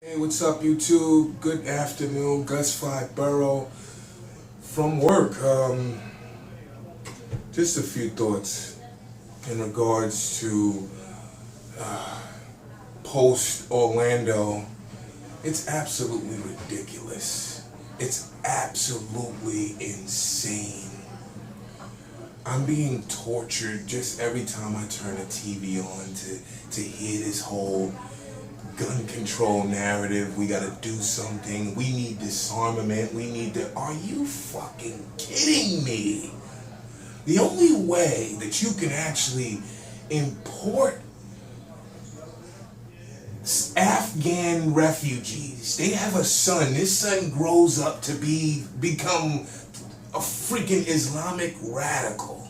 Hey, what's up, YouTube? Good afternoon. Gus 5 Burrow from work. Just a few thoughts in regards to post Orlando. It's absolutely ridiculous. It's absolutely insane. I'm being tortured just every time I turn the TV on to hear this whole gun control narrative. We gotta do something. We need disarmament. We need to. Are you fucking kidding me? The only way that you can actually import Afghan refugees, they have a son. This son grows up to become a freaking Islamic radical.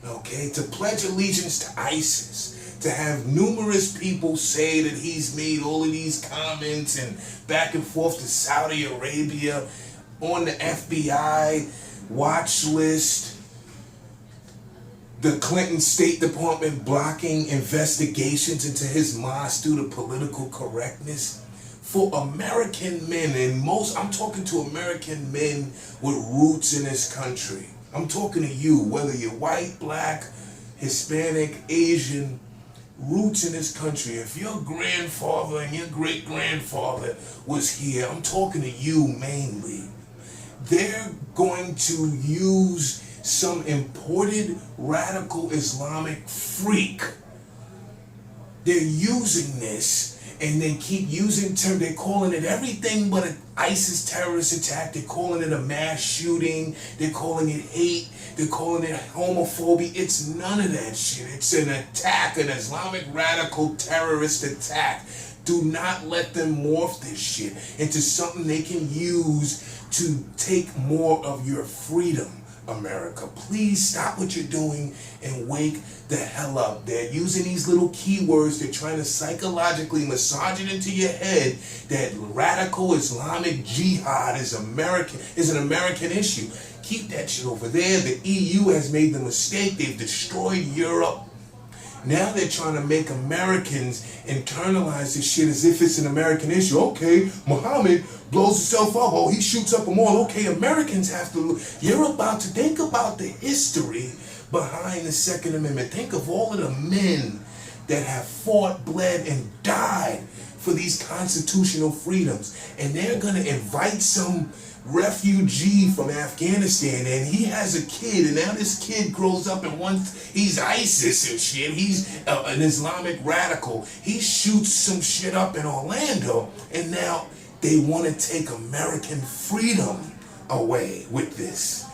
Okay, to pledge allegiance to ISIS. To have numerous people say that he's made all of these comments and back and forth to Saudi Arabia, on the FBI watch list, the Clinton State Department blocking investigations into his mosque due to political correctness. For American men, and I'm talking to American men with roots in this country. I'm talking to you, whether you're white, black, Hispanic, Asian, roots in this country. If your grandfather and your great-grandfather was here, I'm talking to you mainly. They're going to use some imported radical Islamic freak. They're using this, and they keep using term. They're calling it everything but an ISIS terrorist attack. They're calling it a mass shooting. They're calling it hate. They're calling it homophobia. It's none of that shit. It's an attack, an Islamic radical terrorist attack. Do not let them morph this shit into something they can use to take more of your freedom, America. Please stop what you're doing and wake the hell up. They're using these little keywords. They're trying to psychologically massage it into your head that radical Islamic jihad is an American issue. Keep that shit over there. The EU has made the mistake. They've destroyed Europe. Now they're trying to make Americans internalize this shit as if it's an American issue. Okay, Muhammad blows himself up. Oh, he shoots up a mall. Okay, Americans have to look. You're about to think about the history behind the Second Amendment. Think of all of the men that have fought, bled, and died for these constitutional freedoms. And they're going to invite some refugee from Afghanistan, and he has a kid, and now this kid grows up, and once he's ISIS and shit, he's an Islamic radical. He shoots some shit up in Orlando, and now they want to take American freedom away with this.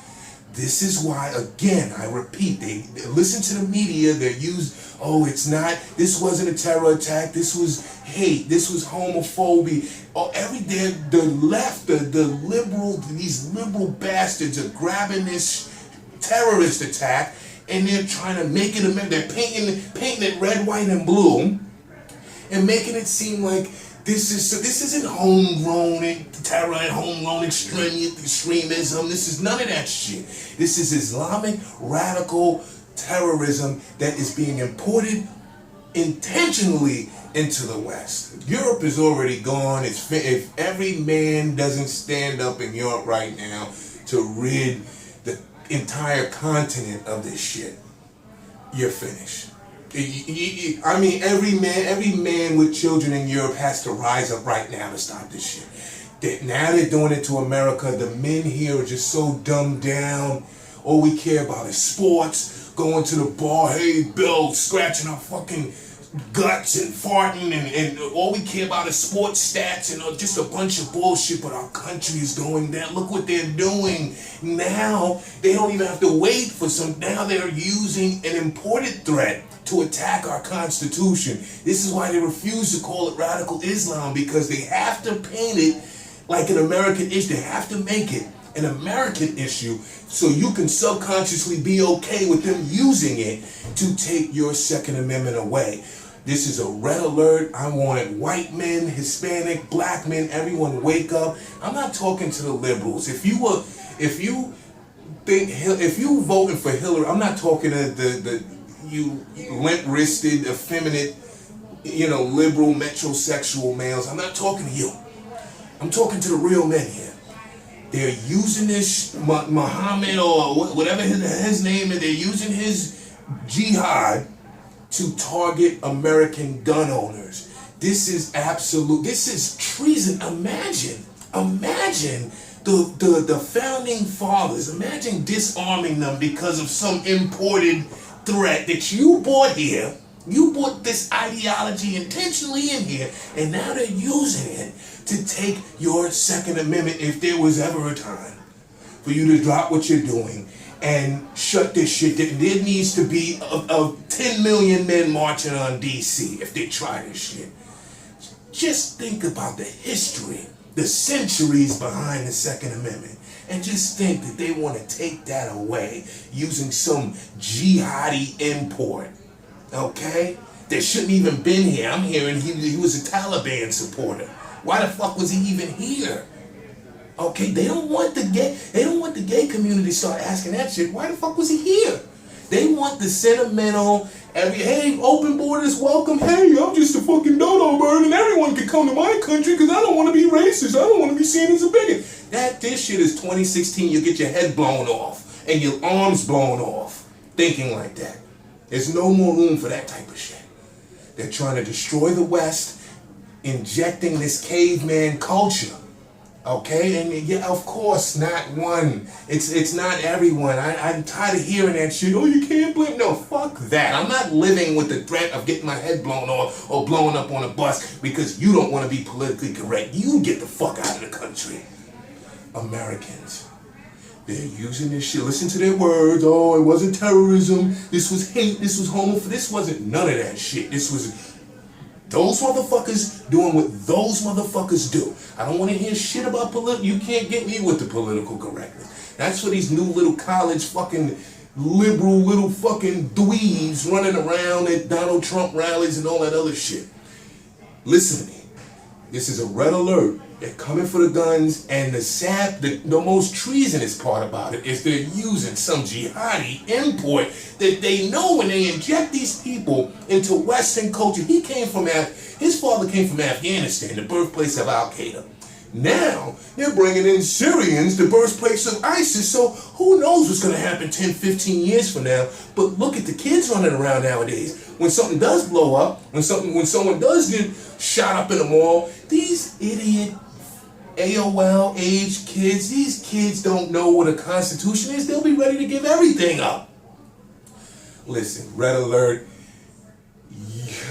This is why, again, I repeat, they listen to the media. They use, oh, it's not, this wasn't a terror attack, this was hate, this was homophobia. Oh, the left, the liberal, these liberal bastards are grabbing this terrorist attack, and they're trying to make it, they're painting it red, white, and blue, and making it seem like this isn't homegrown terror and homegrown extremism. This is none of that shit. This is Islamic radical terrorism that is being imported intentionally into the West. Europe is already gone. If every man doesn't stand up in Europe right now to rid the entire continent of this shit, you're finished. I mean, every man with children in Europe has to rise up right now to stop this shit. Now they're doing it to America. The men here are just so dumbed down. All we care about is sports, going to the bar, hey, Bill, scratching our fucking guts and farting, and all we care about is sports stats and just a bunch of bullshit, but our country is going down. Look what they're doing. Now, they don't even have to wait for now they're using an imported threat to attack our Constitution. This is why they refuse to call it radical Islam, because they have to paint it like an American issue. They have to make it an American issue so you can subconsciously be okay with them using it to take your Second Amendment away. This is a red alert. I want white men, Hispanic, black men, everyone wake up. I'm not talking to the liberals. If you voting for Hillary, I'm not talking to you limp-wristed, effeminate liberal metrosexual males. I'm not talking to you. I'm talking to the real men here. They're using this Muhammad or whatever his name is. They're using his jihad to target American gun owners. This is treason. Imagine the founding fathers. Imagine disarming them because of some imported threat that you brought here. You brought this ideology intentionally in here, and now they're using it to take your Second Amendment if there was ever a time for you to drop what you're doing and shut this shit down. There needs to be 10 million men marching on D.C. if they try this shit. Just think about the history, the centuries behind the Second Amendment, and just think that they want to take that away using some jihadi import. Okay? That shouldn't even been here. I'm hearing he was a Taliban supporter. Why the fuck was he even here? Okay, they don't want the gay community to start asking that shit. Why the fuck was he here? They want the sentimental, hey, open borders, welcome. Hey, I'm just a fucking dodo bird and everyone can come to my country because I don't want to be racist. I don't want to be seen as a bigot. This shit is 2016. You get your head blown off and your arms blown off thinking like that. There's no more room for that type of shit. They're trying to destroy the West, injecting this caveman culture. Okay, and yeah, of course, not one. It's not everyone. I'm tired of hearing that shit. Oh, you can't blame. No, fuck that. I'm not living with the threat of getting my head blown off or blowing up on a bus because you don't want to be politically correct. You get the fuck out of the country. Americans, they're using this shit. Listen to their words. Oh, it wasn't terrorism. This was hate. This was homophobia. This wasn't none of that shit. This was those motherfuckers doing what those motherfuckers do. I don't want to hear shit about political. You can't get me with the political correctness. That's for these new little college fucking liberal little fucking dweebs running around at Donald Trump rallies and all that other shit. Listen to me. This is a red alert. They're coming for the guns, and the most treasonous part about it is they're using some jihadi import that they know when they inject these people into Western culture. His father came from Afghanistan, the birthplace of Al-Qaeda. Now, they're bringing in Syrians, the birthplace of ISIS, so who knows what's going to happen 10, 15 years from now. But look at the kids running around nowadays. When something does blow up, when someone does get shot up in a mall, these idiot AOL age kids, these kids don't know what a constitution is. They'll be ready to give everything up. Listen, red alert,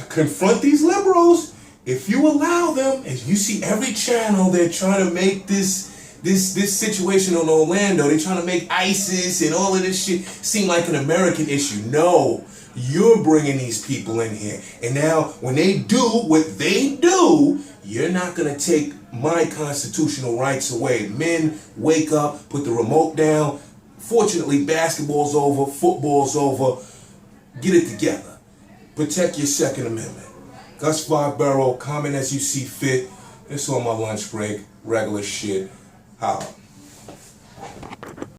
confront these liberals. If you allow them, as you see every channel, they're trying to make this situation in Orlando, they're trying to make ISIS and all of this shit seem like an American issue. No, you're bringing these people in here. And now, when they do what they do, you're not going to take my constitutional rights away. Men, wake up, put the remote down. Fortunately, basketball's over, football's over. Get it together. Protect your Second Amendment. Gus Barrow, comment as you see fit. This on my lunch break. Regular shit. Holla.